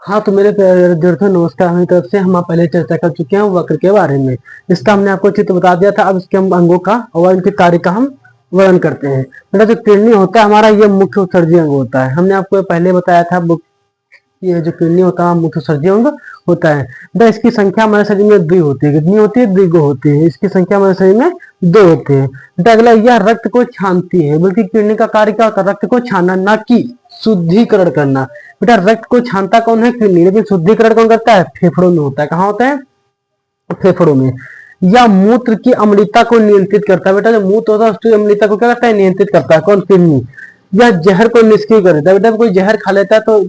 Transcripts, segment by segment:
हाँ, तो मेरे प्यारे विद्यार्थियों नमस्कार। हमारी तरफ से हम पहले चर्चा कर चुके हैं वक्र के बारे में। इसका हमने आपको चित्र बता दिया था। अब इसके हम अंगों का और इनके कार्य का हम वर्णन करते हैं। बेटा जो किडनी होता है हमारा, ये मुख्य उत्सर्जी अंग होता है। हमने आपको पहले बताया था ये जो किडनी होता है मुख्य उत्सर्जी अंग होता है। बेटा इसकी संख्या हमारे शरीर में द्वि होती है। कितनी होती है? द्विगु होती है। इसकी संख्या हमारे शरीर में दो होती है। बेटा अगला, यह रक्त को छानती है। बल्कि किडनी का कार्य क्या होता है? रक्त को छानना, ना कि शुद्धिकरण करना। बेटा रक्त को छानता कौन है? किडनी। लेकिन शुद्धिकरण कौन करता है? फेफड़ों में होता है। कहाँ होता है? फेफड़ों में। या मूत्र की अम्लता को नियंत्रित करता है। बेटा जो मूत्र होता है उसकी अम्लता को क्या करता है? नियंत्रित करता है। कौन? किडनी। या जहर को निष्क्रिय कर देता है। बेटा कोई जहर खा लेता है तो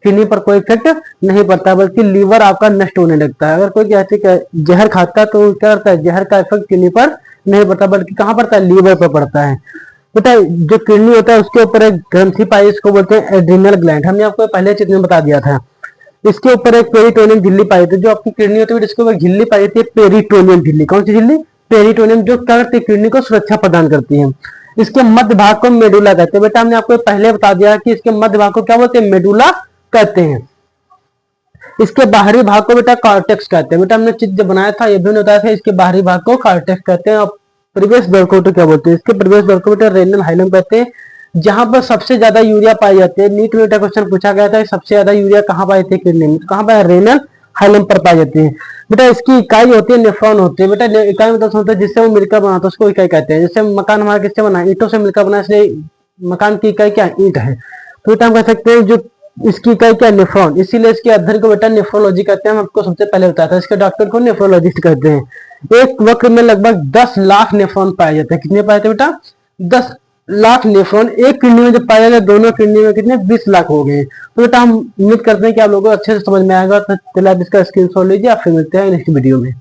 किडनी पर कोई इफेक्ट नहीं पड़ता, बल्कि लीवर आपका नष्ट होने लगता है। अगर कोई जहर खाता है तो क्या करता है? जहर का इफेक्ट किडनी पर नहीं पड़ता, बल्कि कहाँ पड़ता है? लीवर पर पड़ता है। बेटा जो किडनी होता है उसके ऊपर एक ग्रंथि पाई, इसको बोलते हैं एड्रिनल ग्लैंड। हमने आपको पहले चित्र में बता दिया था। इसके ऊपर एक पेरिटोनियम झिल्ली पाई जाती है। जो आपकी किडनी होती है इसके ऊपर झिल्ली पाई जाती है, पेरिटोनियम झिल्ली। कौन सी झिल्ली? पेरिटोनियम, जो क्या करती है? किडनी को सुरक्षा प्रदान करती है। इसके मध्य भाग को मेडुला कहते हैं। बेटा हमने आपको पहले बता दिया कि इसके मध्य भाग को क्या बोलते हैं? मेडुला कहते हैं। इसके बाहरी भाग को बेटा कॉर्टेक्स कहते हैं। बेटा हमने चित्र बनाया था, ये भी बताया था, इसके बाहरी भाग को कॉर्टेक्स कहते हैं। और परिवेश द्वार को क्या बोलते हैं? इसके परिवेश द्वार को बेटा रेनल हाइलम कहते हैं। जहां पर सबसे ज्यादा यूरिया पाई जाती है। नीट में क्वेश्चन पूछा गया था, सबसे ज्यादा यूरिया कहाँ पाई जाती है? किडनी में। कहाँ पाया? रेनल हाइलम पर पाई जाती है। बेटा इसकी इकाई होती है नेफ्रॉन होती है। बेटा इकाई मतलब होता है जिससे वो मिलकर बना था उसको इकाई कहते हैं। जैसे मकान हमारा किससे बना? ईंटों से मिलकर बना, इसलिए मकान की इकाई क्या? ईंट है। तो बेटा हम कह सकते हैं जो इसकी इकाई क्या? नेफ्रॉन। इसीलिए इसके अध्ययन को बेटा नेफ्रोलॉजी कहते हैं। हम आपको सबसे पहले बताया था। इसके डॉक्टर को नेफ्रोलॉजिस्ट कहते हैं। एक वक्र में लगभग 10 लाख नेफ्रॉन पाए जाते हैं। कितने पाए जाते हैं बेटा? 10 लाख नेफ्रॉन एक किडनी में जब पाए जाते हैं, दोनों किडनी में कितने? 20 लाख हो गए। तो बेटा हम उम्मीद करते हैं कि आप लोगों को अच्छे से समझ में आएगा। तो चलिए आप इसका स्क्रीनशॉट लीजिए। आप फिर मिलते हैं नेक्स्ट वीडियो में।